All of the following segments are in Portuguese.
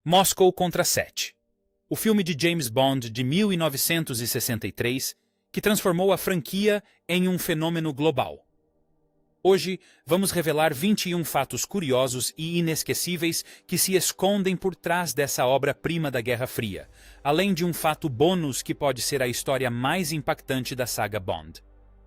Moscow contra 7. O filme de James Bond de 1963 que transformou a franquia em um fenômeno global. Hoje, vamos revelar 21 fatos curiosos e inesquecíveis que se escondem por trás dessa obra-prima da Guerra Fria, além de um fato bônus que pode ser a história mais impactante da saga Bond.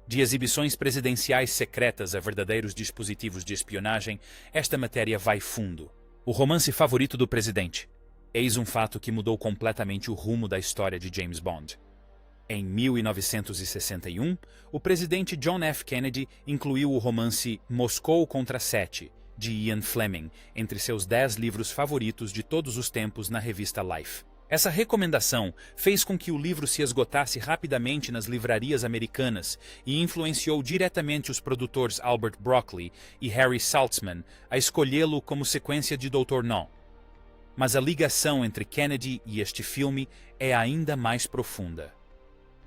De exibições presidenciais secretas a verdadeiros dispositivos de espionagem, esta matéria vai fundo. O romance favorito do presidente. Eis um fato que mudou completamente o rumo da história de James Bond. Em 1961, o presidente John F. Kennedy incluiu o romance Moscou contra 7, de Ian Fleming, entre seus 10 livros favoritos de todos os tempos na revista Life. Essa recomendação fez com que o livro se esgotasse rapidamente nas livrarias americanas e influenciou diretamente os produtores Albert Broccoli e Harry Saltzman a escolhê-lo como sequência de Dr. No. Mas a ligação entre Kennedy e este filme é ainda mais profunda.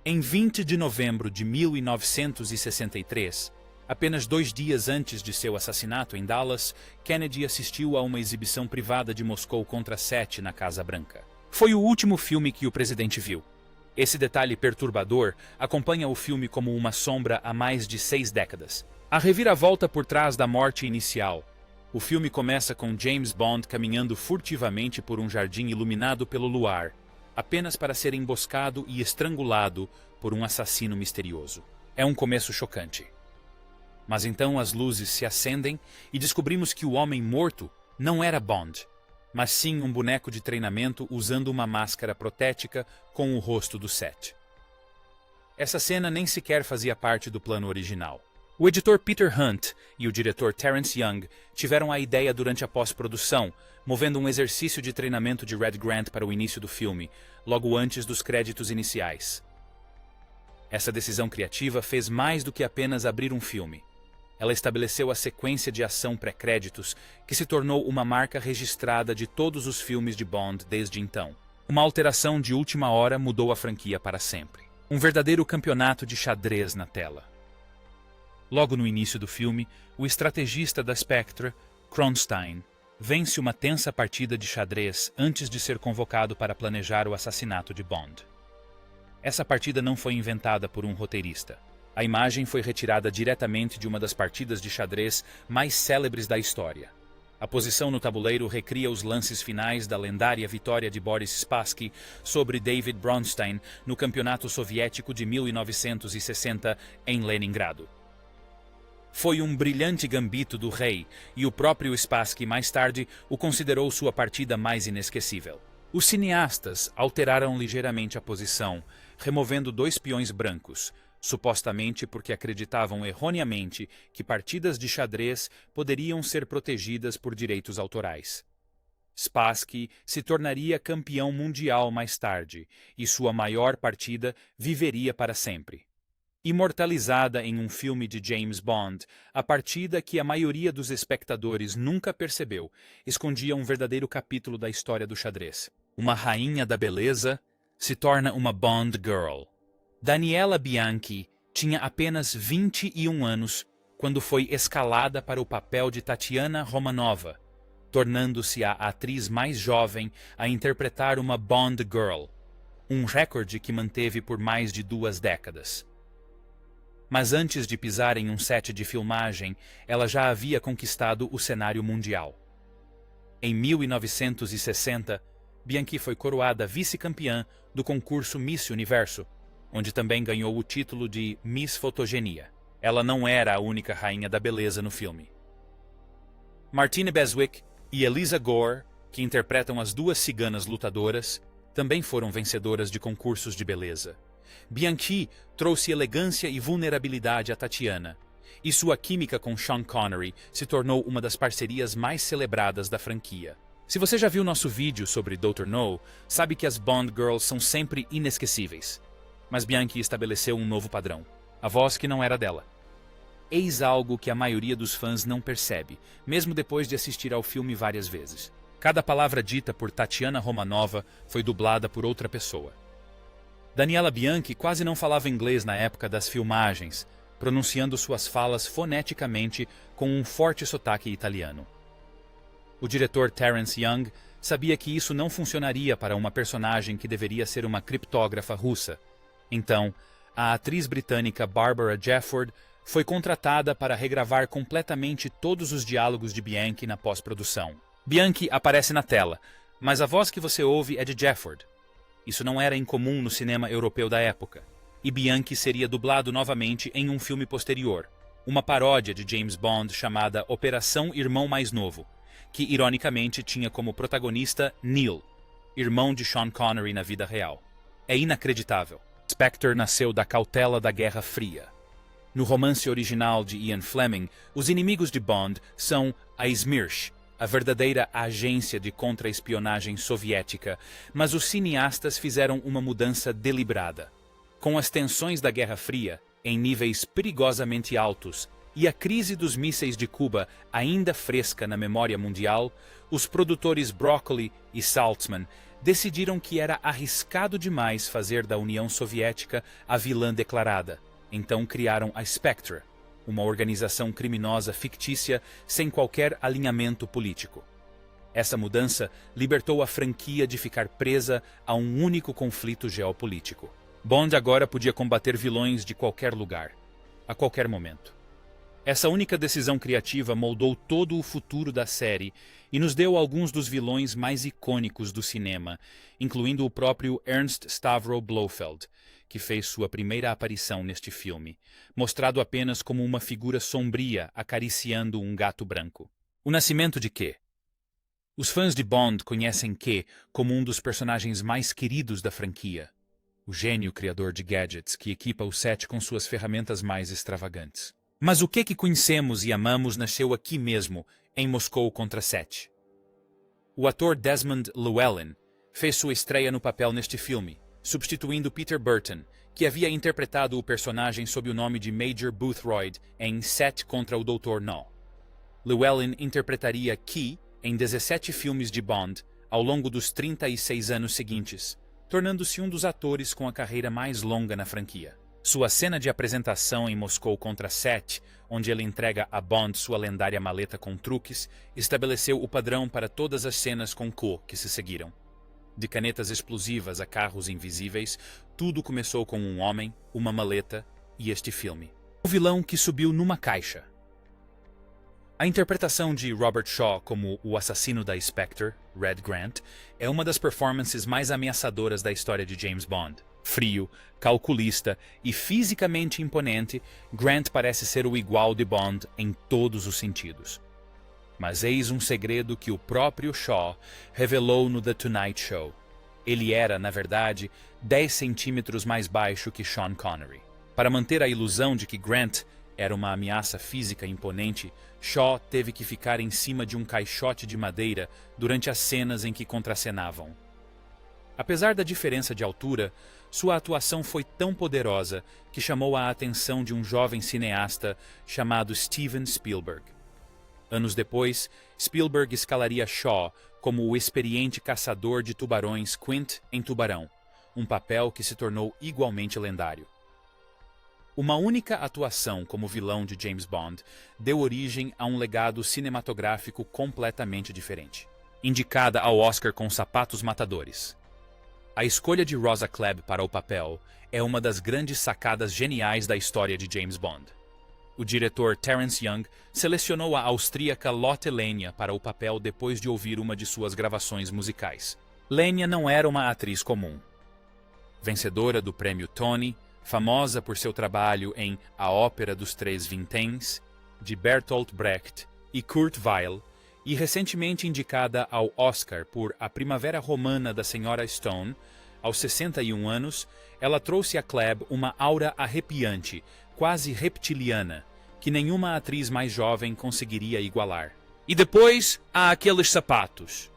Em 20 de novembro de 1963, apenas 2 dias antes de seu assassinato em Dallas, Kennedy assistiu a uma exibição privada de Moscou contra 7 na Casa Branca. Foi o último filme que o presidente viu. Esse detalhe perturbador acompanha o filme como uma sombra há mais de 6 décadas. A reviravolta por trás da morte inicial. O filme começa com James Bond caminhando furtivamente por um jardim iluminado pelo luar, apenas para ser emboscado e estrangulado por um assassino misterioso. É um começo chocante. Mas então as luzes se acendem e descobrimos que o homem morto não era Bond, mas sim um boneco de treinamento usando uma máscara protética com o rosto do Set. Essa cena nem sequer fazia parte do plano original. O editor Peter Hunt e o diretor Terence Young tiveram a ideia durante a pós-produção, movendo um exercício de treinamento de Red Grant para o início do filme, logo antes dos créditos iniciais. Essa decisão criativa fez mais do que apenas abrir um filme. Ela estabeleceu a sequência de ação pré-créditos que se tornou uma marca registrada de todos os filmes de Bond desde então. Uma alteração de última hora mudou a franquia para sempre. Um verdadeiro campeonato de xadrez na tela. Logo no início do filme, o estrategista da Spectre, Kronstein, vence uma tensa partida de xadrez antes de ser convocado para planejar o assassinato de Bond. Essa partida não foi inventada por um roteirista. A imagem foi retirada diretamente de uma das partidas de xadrez mais célebres da história. A posição no tabuleiro recria os lances finais da lendária vitória de Boris Spassky sobre David Bronstein no Campeonato Soviético de 1960 em Leningrado. Foi um brilhante gambito do rei, e o próprio Spassky mais tarde o considerou sua partida mais inesquecível. Os cineastas alteraram ligeiramente a posição, removendo 2 peões brancos, supostamente porque acreditavam erroneamente que partidas de xadrez poderiam ser protegidas por direitos autorais. Spassky se tornaria campeão mundial mais tarde, e sua maior partida viveria para sempre. Imortalizada em um filme de James Bond, a partida que a maioria dos espectadores nunca percebeu escondia um verdadeiro capítulo da história do xadrez. Uma rainha da beleza se torna uma Bond Girl. Daniela Bianchi tinha apenas 21 anos quando foi escalada para o papel de Tatiana Romanova, tornando-se a atriz mais jovem a interpretar uma Bond Girl, um recorde que manteve por mais de 2 décadas. Mas antes de pisar em um set de filmagem, ela já havia conquistado o cenário mundial. Em 1960, Bianchi foi coroada vice-campeã do concurso Miss Universo, onde também ganhou o título de Miss Fotogenia. Ela não era a única rainha da beleza no filme. Martine Beswick e Eliza Gore, que interpretam as 2 ciganas lutadoras, também foram vencedoras de concursos de beleza. Bianchi trouxe elegância e vulnerabilidade a Tatiana, e sua química com Sean Connery se tornou uma das parcerias mais celebradas da franquia. Se você já viu nosso vídeo sobre Dr. No, sabe que as Bond Girls são sempre inesquecíveis. Mas Bianchi estabeleceu um novo padrão, a voz que não era dela. Eis algo que a maioria dos fãs não percebe, mesmo depois de assistir ao filme várias vezes. Cada palavra dita por Tatiana Romanova foi dublada por outra pessoa. Daniela Bianchi quase não falava inglês na época das filmagens, pronunciando suas falas foneticamente com um forte sotaque italiano. O diretor Terence Young sabia que isso não funcionaria para uma personagem que deveria ser uma criptógrafa russa. Então, a atriz britânica Barbara Jafford foi contratada para regravar completamente todos os diálogos de Bianchi na pós-produção. Bianchi aparece na tela, mas a voz que você ouve é de Jafford. Isso não era incomum no cinema europeu da época, e Bianchi seria dublado novamente em um filme posterior, uma paródia de James Bond chamada Operação Irmão Mais Novo, que ironicamente tinha como protagonista Neil, irmão de Sean Connery na vida real. É inacreditável. Spectre nasceu da cautela da Guerra Fria. No romance original de Ian Fleming, os inimigos de Bond são a Smirsh, a verdadeira agência de contra-espionagem soviética, mas os cineastas fizeram uma mudança deliberada. Com as tensões da Guerra Fria em níveis perigosamente altos e a crise dos mísseis de Cuba ainda fresca na memória mundial, os produtores Broccoli e Saltzman decidiram que era arriscado demais fazer da União Soviética a vilã declarada. Então criaram a Spectre, uma organização criminosa fictícia sem qualquer alinhamento político. Essa mudança libertou a franquia de ficar presa a um único conflito geopolítico. Bond agora podia combater vilões de qualquer lugar, a qualquer momento. Essa única decisão criativa moldou todo o futuro da série e nos deu alguns dos vilões mais icônicos do cinema, incluindo o próprio Ernst Stavro Blofeld, que fez sua primeira aparição neste filme, mostrado apenas como uma figura sombria acariciando um gato branco. O nascimento de Q. Os fãs de Bond conhecem Q como um dos personagens mais queridos da franquia, o gênio criador de gadgets que equipa o set com suas ferramentas mais extravagantes. Mas o que conhecemos e amamos nasceu aqui mesmo, em Moscou contra 7. O ator Desmond Llewellyn fez sua estreia no papel neste filme, substituindo Peter Burton, que havia interpretado o personagem sob o nome de Major Boothroyd em 7 contra o Dr. No. Llewellyn interpretaria Key em 17 filmes de Bond ao longo dos 36 anos seguintes, tornando-se um dos atores com a carreira mais longa na franquia. Sua cena de apresentação em Moscou contra 7, onde ele entrega a Bond sua lendária maleta com truques, estabeleceu o padrão para todas as cenas com Q que se seguiram. De canetas explosivas a carros invisíveis, tudo começou com um homem, uma maleta e este filme. O vilão que subiu numa caixa. A interpretação de Robert Shaw como o assassino da Spectre, Red Grant, é uma das performances mais ameaçadoras da história de James Bond. Frio, calculista e fisicamente imponente, Grant parece ser o igual de Bond em todos os sentidos. Mas eis um segredo que o próprio Shaw revelou no The Tonight Show. Ele era, na verdade, 10 centímetros mais baixo que Sean Connery. Para manter a ilusão de que Grant era uma ameaça física imponente, Shaw teve que ficar em cima de um caixote de madeira durante as cenas em que contracenavam. Apesar da diferença de altura, sua atuação foi tão poderosa que chamou a atenção de um jovem cineasta chamado Steven Spielberg. Anos depois, Spielberg escalaria Shaw como o experiente caçador de tubarões Quint em Tubarão, um papel que se tornou igualmente lendário. Uma única atuação como vilão de James Bond deu origem a um legado cinematográfico completamente diferente. Indicada ao Oscar com Sapatos Matadores. A escolha de Rosa Klebb para o papel é uma das grandes sacadas geniais da história de James Bond. O diretor Terence Young selecionou a austríaca Lotte Lenya para o papel depois de ouvir uma de suas gravações musicais. Lenya não era uma atriz comum. Vencedora do prêmio Tony, famosa por seu trabalho em A Ópera dos Três Vinténs, de Bertolt Brecht e Kurt Weill, e recentemente indicada ao Oscar por A Primavera Romana da Sra. Stone, aos 61 anos, ela trouxe a Klebb uma aura arrepiante, quase reptiliana, que nenhuma atriz mais jovem conseguiria igualar. E depois há aqueles sapatos.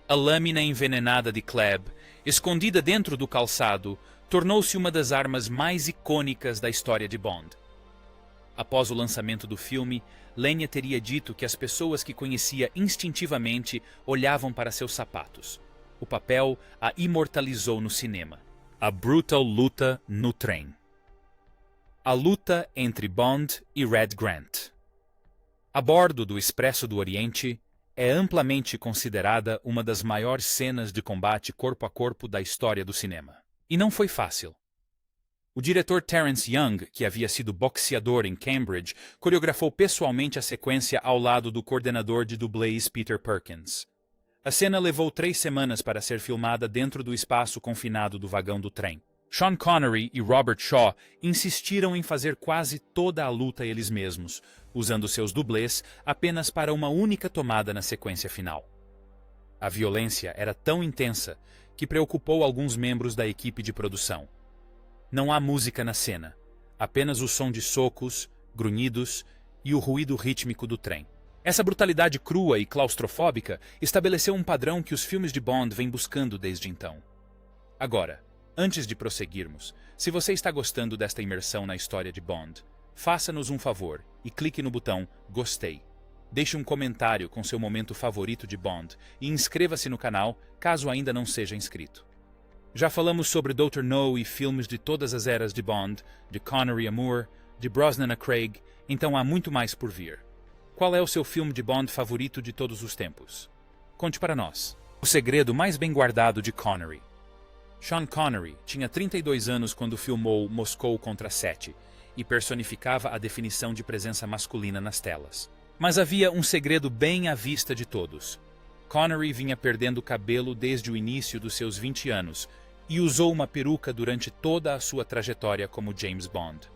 A lâmina envenenada de Klebb, escondida dentro do calçado, tornou-se uma das armas mais icônicas da história de Bond. Após o lançamento do filme, Lenya teria dito que as pessoas que conhecia instintivamente olhavam para seus sapatos. O papel a imortalizou no cinema. A brutal luta no trem. A luta entre Bond e Red Grant. A bordo do Expresso do Oriente, é amplamente considerada uma das maiores cenas de combate corpo a corpo da história do cinema. E não foi fácil. O diretor Terence Young, que havia sido boxeador em Cambridge, coreografou pessoalmente a sequência ao lado do coordenador de dublês Peter Perkins. A cena levou 3 semanas para ser filmada dentro do espaço confinado do vagão do trem. Sean Connery e Robert Shaw insistiram em fazer quase toda a luta eles mesmos, usando seus dublês apenas para uma única tomada na sequência final. A violência era tão intensa que preocupou alguns membros da equipe de produção. Não há música na cena, apenas o som de socos, grunhidos e o ruído rítmico do trem. Essa brutalidade crua e claustrofóbica estabeleceu um padrão que os filmes de Bond vêm buscando desde então. Agora, antes de prosseguirmos, se você está gostando desta imersão na história de Bond, faça-nos um favor e clique no botão Gostei. Deixe um comentário com seu momento favorito de Bond e inscreva-se no canal caso ainda não seja inscrito. Já falamos sobre Dr. No e filmes de todas as eras de Bond, de Connery a Moore, de Brosnan a Craig, então há muito mais por vir. Qual é o seu filme de Bond favorito de todos os tempos? Conte para nós. O segredo mais bem guardado de Connery. Sean Connery tinha 32 anos quando filmou Moscou contra 7 e personificava a definição de presença masculina nas telas. Mas havia um segredo bem à vista de todos. Connery vinha perdendo cabelo desde o início dos seus 20 anos e usou uma peruca durante toda a sua trajetória como James Bond.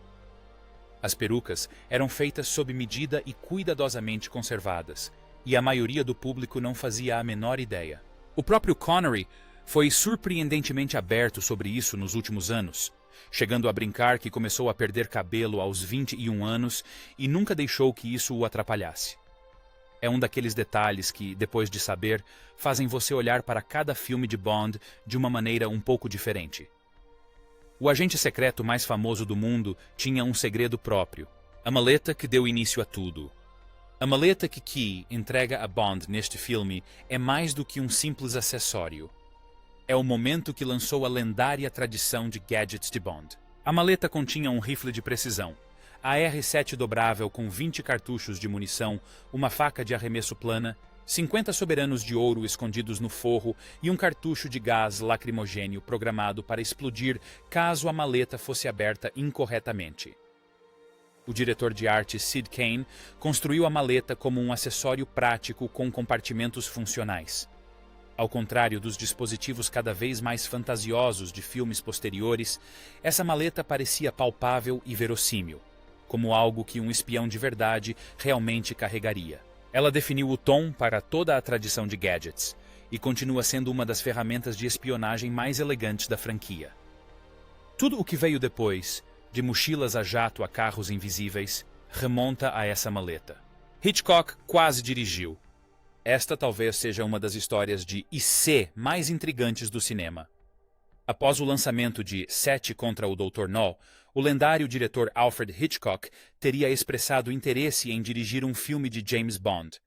As perucas eram feitas sob medida e cuidadosamente conservadas, e a maioria do público não fazia a menor ideia. O próprio Connery foi surpreendentemente aberto sobre isso nos últimos anos, chegando a brincar que começou a perder cabelo aos 21 anos e nunca deixou que isso o atrapalhasse. É um daqueles detalhes que, depois de saber, fazem você olhar para cada filme de Bond de uma maneira um pouco diferente. O agente secreto mais famoso do mundo tinha um segredo próprio, a maleta que deu início a tudo. A maleta que Key entrega a Bond neste filme é mais do que um simples acessório. É o momento que lançou a lendária tradição de gadgets de Bond. A maleta continha um rifle de precisão, a R7 dobrável com 20 cartuchos de munição, uma faca de arremesso plana, 50 soberanos de ouro escondidos no forro e um cartucho de gás lacrimogêneo programado para explodir caso a maleta fosse aberta incorretamente. O diretor de arte Sid Kane construiu a maleta como um acessório prático com compartimentos funcionais. Ao contrário dos dispositivos cada vez mais fantasiosos de filmes posteriores, essa maleta parecia palpável e verossímil, como algo que um espião de verdade realmente carregaria. Ela definiu o tom para toda a tradição de gadgets e continua sendo uma das ferramentas de espionagem mais elegantes da franquia. Tudo o que veio depois, de mochilas a jato a carros invisíveis, remonta a essa maleta. Hitchcock quase dirigiu. Esta talvez seja uma das histórias de IC mais intrigantes do cinema. Após o lançamento de 7 contra o Dr. No, o lendário diretor Alfred Hitchcock teria expressado interesse em dirigir um filme de James Bond.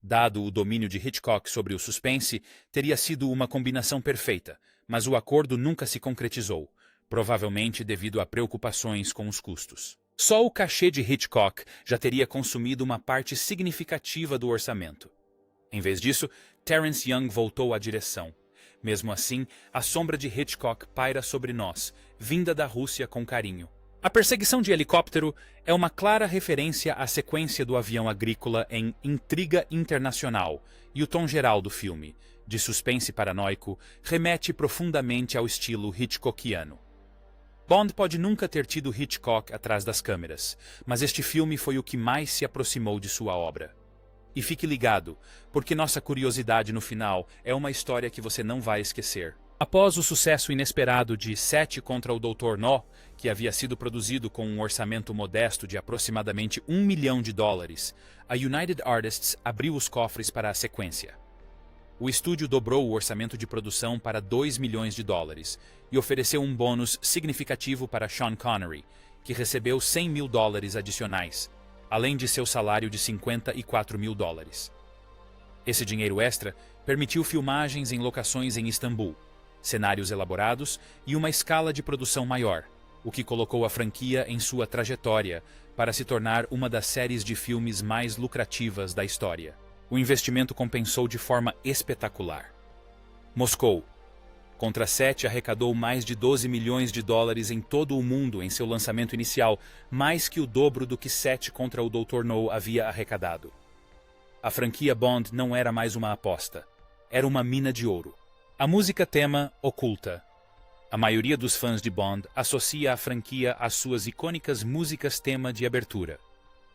Dado o domínio de Hitchcock sobre o suspense, teria sido uma combinação perfeita, mas o acordo nunca se concretizou, provavelmente devido a preocupações com os custos. Só o cachê de Hitchcock já teria consumido uma parte significativa do orçamento. Em vez disso, Terence Young voltou à direção. Mesmo assim, a sombra de Hitchcock paira sobre nós, vinda da Rússia com carinho. A perseguição de helicóptero é uma clara referência à sequência do avião agrícola em Intriga Internacional, e o tom geral do filme, de suspense paranoico, remete profundamente ao estilo Hitchcockiano. Bond pode nunca ter tido Hitchcock atrás das câmeras, mas este filme foi o que mais se aproximou de sua obra. E fique ligado, porque nossa curiosidade no final é uma história que você não vai esquecer. Após o sucesso inesperado de 7 contra o Dr. No, que havia sido produzido com um orçamento modesto de aproximadamente $1 milhão, a United Artists abriu os cofres para a sequência. O estúdio dobrou o orçamento de produção para $2 milhões e ofereceu um bônus significativo para Sean Connery, que recebeu $100 mil adicionais, além de seu salário de $54 mil. Esse dinheiro extra permitiu filmagens em locações em Istambul, cenários elaborados e uma escala de produção maior, o que colocou a franquia em sua trajetória para se tornar uma das séries de filmes mais lucrativas da história. O investimento compensou de forma espetacular. Moscou contra 7 arrecadou mais de 12 milhões de dólares em todo o mundo em seu lançamento inicial, mais que o dobro do que 7 contra o Dr. No havia arrecadado. A franquia Bond não era mais uma aposta, era uma mina de ouro. A música tema oculta. A maioria dos fãs de Bond associa a franquia às suas icônicas músicas tema de abertura.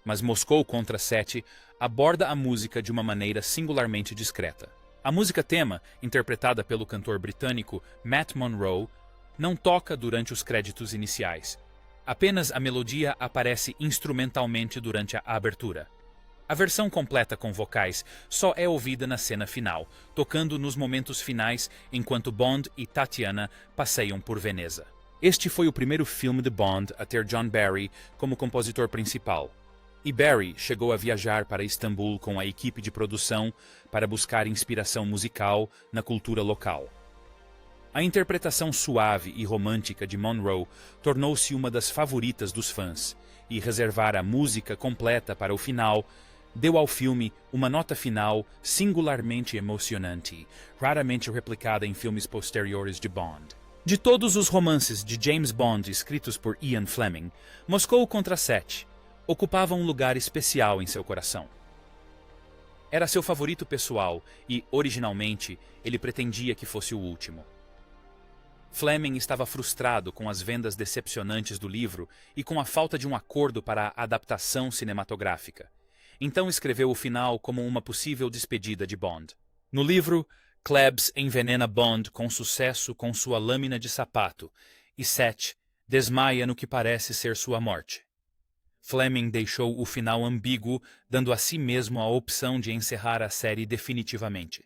Mas Moscou contra 7 aborda a música de uma maneira singularmente discreta. A música tema, interpretada pelo cantor britânico Matt Monro, não toca durante os créditos iniciais. Apenas a melodia aparece instrumentalmente durante a abertura. A versão completa com vocais só é ouvida na cena final, tocando nos momentos finais enquanto Bond e Tatiana passeiam por Veneza. Este foi o primeiro filme de Bond a ter John Barry como compositor principal. E Barry chegou a viajar para Istambul com a equipe de produção para buscar inspiração musical na cultura local. A interpretação suave e romântica de Monro tornou-se uma das favoritas dos fãs, e reservar a música completa para o final deu ao filme uma nota final singularmente emocionante, raramente replicada em filmes posteriores de Bond. De todos os romances de James Bond escritos por Ian Fleming, Moscou contra 7 ocupava um lugar especial em seu coração. Era seu favorito pessoal e, originalmente, ele pretendia que fosse o último. Fleming estava frustrado com as vendas decepcionantes do livro e com a falta de um acordo para a adaptação cinematográfica. Então escreveu o final como uma possível despedida de Bond. No livro, Klebs envenena Bond com sucesso com sua lâmina de sapato e 7 desmaia no que parece ser sua morte. Fleming deixou o final ambíguo, dando a si mesmo a opção de encerrar a série definitivamente.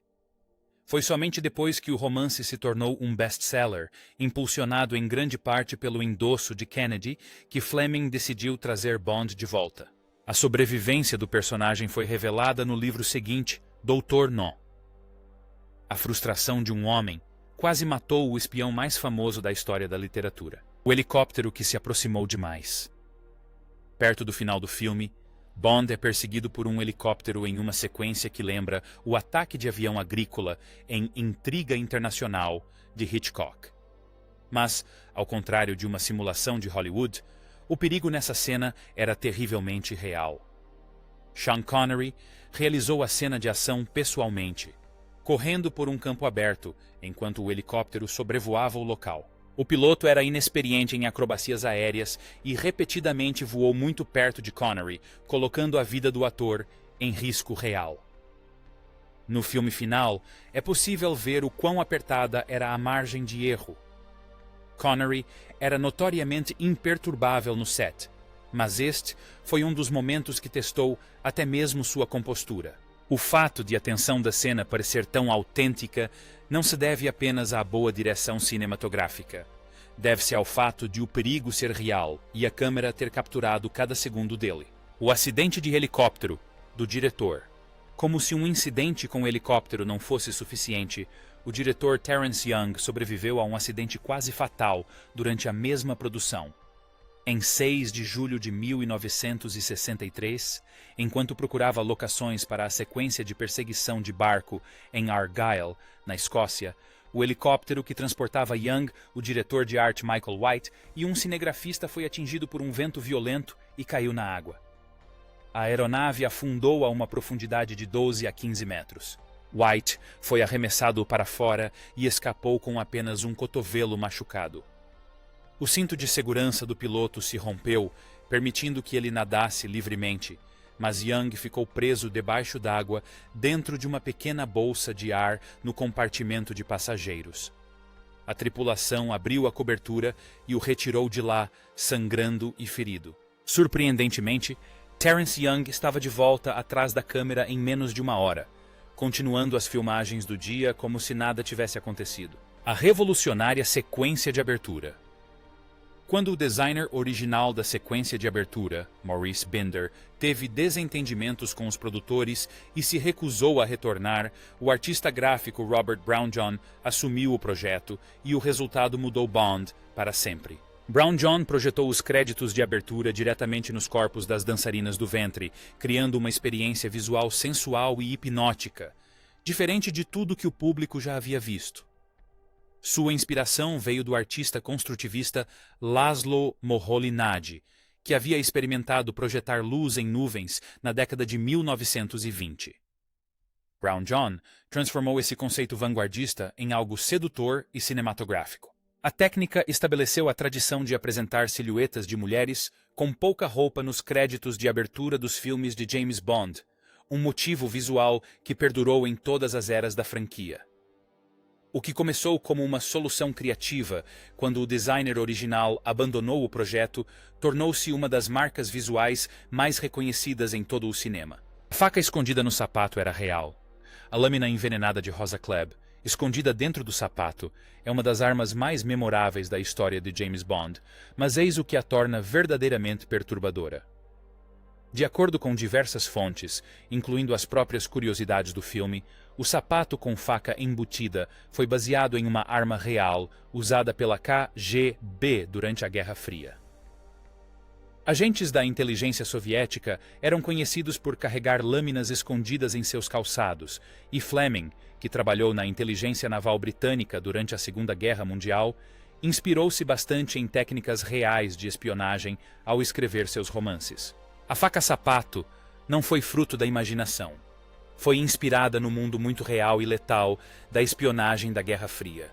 Foi somente depois que o romance se tornou um best-seller, impulsionado em grande parte pelo endosso de Kennedy, que Fleming decidiu trazer Bond de volta. A sobrevivência do personagem foi revelada no livro seguinte, Dr. No. A frustração de um homem quase matou o espião mais famoso da história da literatura. O helicóptero que se aproximou demais. Perto do final do filme, Bond é perseguido por um helicóptero em uma sequência que lembra o ataque de avião agrícola em Intriga Internacional, de Hitchcock. Mas, ao contrário de uma simulação de Hollywood, o perigo nessa cena era terrivelmente real. Sean Connery realizou a cena de ação pessoalmente, correndo por um campo aberto enquanto o helicóptero sobrevoava o local. O piloto era inexperiente em acrobacias aéreas e repetidamente voou muito perto de Connery, colocando a vida do ator em risco real. No filme final, é possível ver o quão apertada era a margem de erro. Connery era notoriamente imperturbável no set, mas este foi um dos momentos que testou até mesmo sua compostura. O fato de a tensão da cena parecer tão autêntica não se deve apenas à boa direção cinematográfica. Deve-se ao fato de o perigo ser real e a câmera ter capturado cada segundo dele. O acidente de helicóptero, do diretor. Como se um incidente com o helicóptero não fosse suficiente, o diretor Terence Young sobreviveu a um acidente quase fatal durante a mesma produção. Em 6 de julho de 1963, enquanto procurava locações para a sequência de perseguição de barco em Argyll, na Escócia, o helicóptero que transportava Young, o diretor de arte Michael White e um cinegrafista foi atingido por um vento violento e caiu na água. A aeronave afundou a uma profundidade de 12 a 15 metros. White foi arremessado para fora e escapou com apenas um cotovelo machucado. O cinto de segurança do piloto se rompeu, permitindo que ele nadasse livremente, mas Young ficou preso debaixo d'água dentro de uma pequena bolsa de ar no compartimento de passageiros. A tripulação abriu a cobertura e o retirou de lá, sangrando e ferido. Surpreendentemente, Terence Young estava de volta atrás da câmera em menos de uma hora, continuando as filmagens do dia como se nada tivesse acontecido. A revolucionária sequência de abertura. Quando o designer original da sequência de abertura, Maurice Binder, teve desentendimentos com os produtores e se recusou a retornar, o artista gráfico Robert Brownjohn assumiu o projeto e o resultado mudou Bond para sempre. Brown John projetou os créditos de abertura diretamente nos corpos das dançarinas do ventre, criando uma experiência visual sensual e hipnótica, diferente de tudo que o público já havia visto. Sua inspiração veio do artista construtivista Laszlo Moholy-Nagy, que havia experimentado projetar luz em nuvens na década de 1920. Brown John transformou esse conceito vanguardista em algo sedutor e cinematográfico. A técnica estabeleceu a tradição de apresentar silhuetas de mulheres com pouca roupa nos créditos de abertura dos filmes de James Bond, um motivo visual que perdurou em todas as eras da franquia. O que começou como uma solução criativa, quando o designer original abandonou o projeto, tornou-se uma das marcas visuais mais reconhecidas em todo o cinema. A faca escondida no sapato era real. A lâmina envenenada de Rosa Klebb, escondida dentro do sapato, é uma das armas mais memoráveis da história de James Bond, mas eis o que a torna verdadeiramente perturbadora. De acordo com diversas fontes, incluindo as próprias curiosidades do filme, o sapato com faca embutida foi baseado em uma arma real usada pela KGB durante a Guerra Fria. Agentes da inteligência soviética eram conhecidos por carregar lâminas escondidas em seus calçados, e Fleming, que trabalhou na inteligência naval britânica durante a Segunda Guerra Mundial, inspirou-se bastante em técnicas reais de espionagem ao escrever seus romances. A faca-sapato não foi fruto da imaginação. Foi inspirada no mundo muito real e letal da espionagem da Guerra Fria.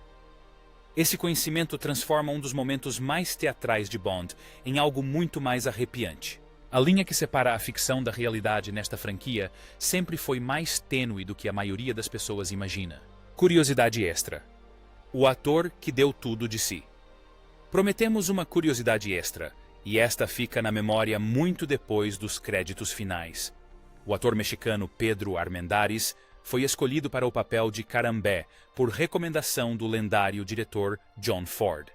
Esse conhecimento transforma um dos momentos mais teatrais de Bond em algo muito mais arrepiante. A linha que separa a ficção da realidade nesta franquia sempre foi mais tênue do que a maioria das pessoas imagina. Curiosidade extra. O ator que deu tudo de si. Prometemos uma curiosidade extra, e esta fica na memória muito depois dos créditos finais. O ator mexicano Pedro Armendáriz foi escolhido para o papel de Carambé por recomendação do lendário diretor John Ford.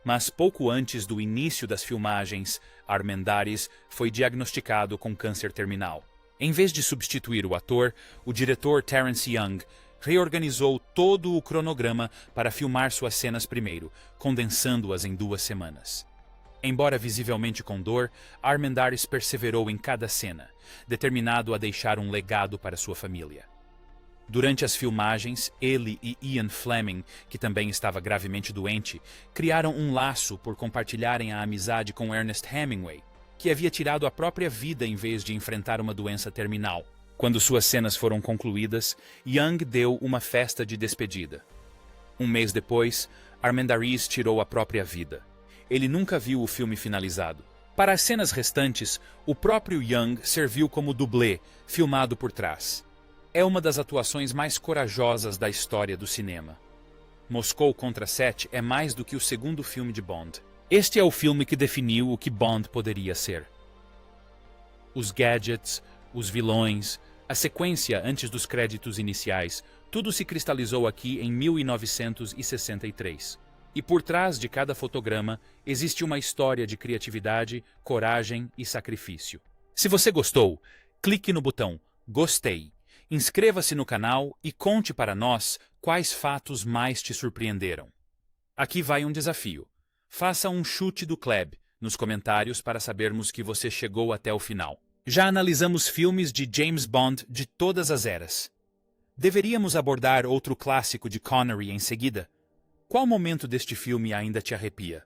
Mas pouco antes do início das filmagens, Armendáriz foi diagnosticado com câncer terminal. Em vez de substituir o ator, o diretor Terence Young reorganizou todo o cronograma para filmar suas cenas primeiro, condensando-as em 2 semanas. Embora visivelmente com dor, Armendáriz perseverou em cada cena, determinado a deixar um legado para sua família. Durante as filmagens, ele e Ian Fleming, que também estava gravemente doente, criaram um laço por compartilharem a amizade com Ernest Hemingway, que havia tirado a própria vida em vez de enfrentar uma doença terminal. Quando suas cenas foram concluídas, Young deu uma festa de despedida. Um mês depois, Armendáriz tirou a própria vida. Ele nunca viu o filme finalizado. Para as cenas restantes, o próprio Young serviu como dublê, filmado por trás. É uma das atuações mais corajosas da história do cinema. Moscou contra 7 é mais do que o segundo filme de Bond. Este é o filme que definiu o que Bond poderia ser. Os gadgets, os vilões, a sequência antes dos créditos iniciais, tudo se cristalizou aqui em 1963. E por trás de cada fotograma existe uma história de criatividade, coragem e sacrifício. Se você gostou, clique no botão Gostei, inscreva-se no canal e conte para nós quais fatos mais te surpreenderam. Aqui vai um desafio. Faça um chute do Klebb nos comentários para sabermos que você chegou até o final. Já analisamos filmes de James Bond de todas as eras. Deveríamos abordar outro clássico de Connery em seguida? Qual momento deste filme ainda te arrepia?